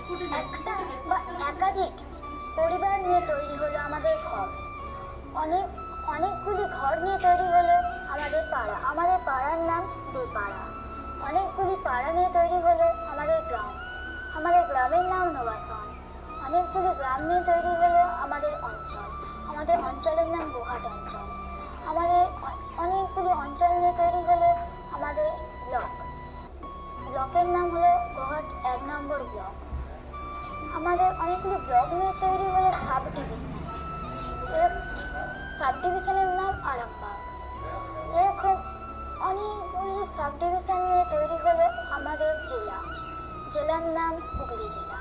একটা বা একাধিক পরিবার নিয়ে তৈরি হলো আমাদের ঘর। অনেকগুলি ঘর নিয়ে তৈরি হলো আমাদের পাড়া। আমাদের পাড়ার নাম দেপাড়া। অনেকগুলি পাড়া নিয়ে তৈরি হলো আমাদের গ্রাম। আমাদের গ্রামের নাম নোয়াসন। অনেকগুলি গ্রাম নিয়ে তৈরি হলো আমাদের অঞ্চল। আমাদের অঞ্চলের নাম গোহাট অঞ্চল। আমাদের অনেকগুলি অঞ্চল নিয়ে তৈরি হলো আমাদের ব্লক। ব্লকের নাম হলো গোহাট 1 নম্বর ব্লক। আমাদের অনেকগুলি ব্লক নিয়ে তৈরি হলো সাব ডিভিশন। সাব ডিভিশনের নাম আরামবাগ। এরকম অনেকগুলি সাব ডিভিশন নিয়ে তৈরি হলো আমাদের জেলা। জেলার নাম হুগলি জেলা।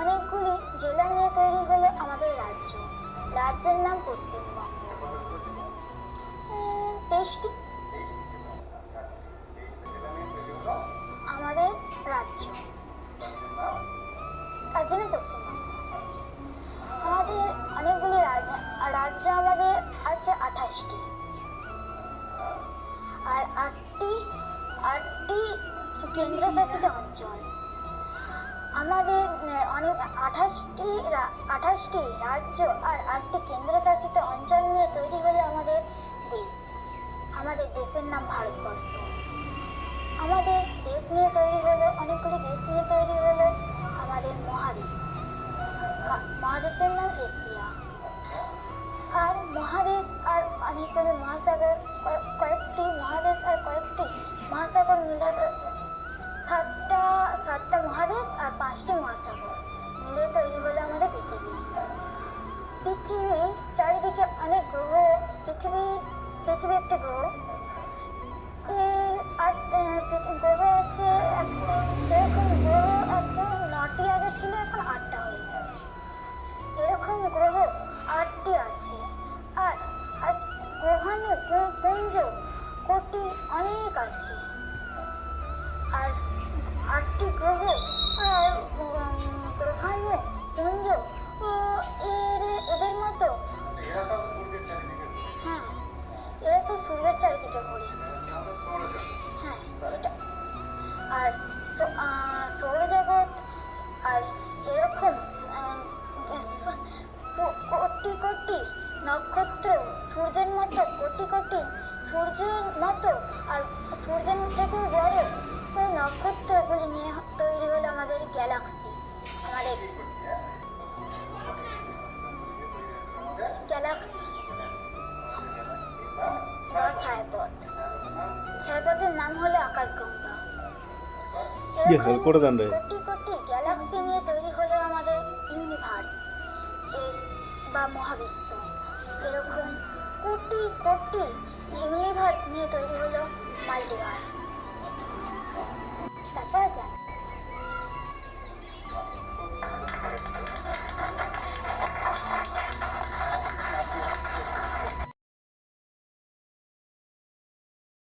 অনেকগুলি জেলা নিয়ে তৈরি হলো আমাদের রাজ্য। রাজ্যের নাম পশ্চিমবঙ্গ। 23টি আমাদের রাজ্য। রাজ্যের নাম পশ্চিমবঙ্গ। আমাদের অনেকগুলি রাজ্য আমাদের আছে 28টি। আর 8টি কেন্দ্রশাসিত অঞ্চল। আমাদের অনেক 28টি রাজ্য আর 8টি কেন্দ্রশাসিত অঞ্চল নিয়ে তৈরি হলো আমাদের দেশ। আমাদের দেশের নাম ভারতবর্ষ। আমাদের দেশ নিয়ে তৈরি হলো অনেকগুলি দেশ নিয়ে তৈরি হলো আমাদের মহাদেশ। মহাদেশের নাম এশিয়া। আর মহাদেশ আর অনেকগুলি মহাসাগর, কয়েকটি মহাদেশ আর কয়েকটি মহাসাগর মিলে সাতটা মহাদেশ আর 5টি মহাসাগর মিলে তৈরি হলো আমাদের পৃথিবী। পৃথিবীর চারিদিকে অনেক গ্রহ। পৃথিবী একটি গ্রহ। গ্রহ আছে এরকম গ্রহ এখন 9টি আগে ছিল, এখন 8টা হয়ে গেছে। এরকম গ্রহ 8টি আছে। আর আজ গ্রহাণু পুঞ্জ কোটি অনেক আছে। আর 8টি গ্রহ আর গ্রহাণু পুঞ্জ এদের মতো। হ্যাঁ, এরা সব সূর্যের চারিদিকে ঘোরে। হ্যাঁ, এটা। আর সৌরজগৎ আর এরকম কোটি কোটি নক্ষত্র, সূর্যের মতো কোটি কোটি সূর্যের মতো আর সূর্যের থেকেও বড় ওই নক্ষত্রগুলি নিয়ে তৈরি হলো আমাদের গ্যালাক্সি। আমাদের গ্যালাক্সি বা ছায়াপথ। ছায়াপথের নাম হলো আকাশগঙ্গা। কোটি কোটি গ্যালাক্সি নিয়ে তৈরি হলো আমাদের ইউনিভার্স বা মহাবিশ্ব। এরকম কোটি কোটি ইউনিভার্স নিয়ে তৈরি হলো মাল্টিভার্স।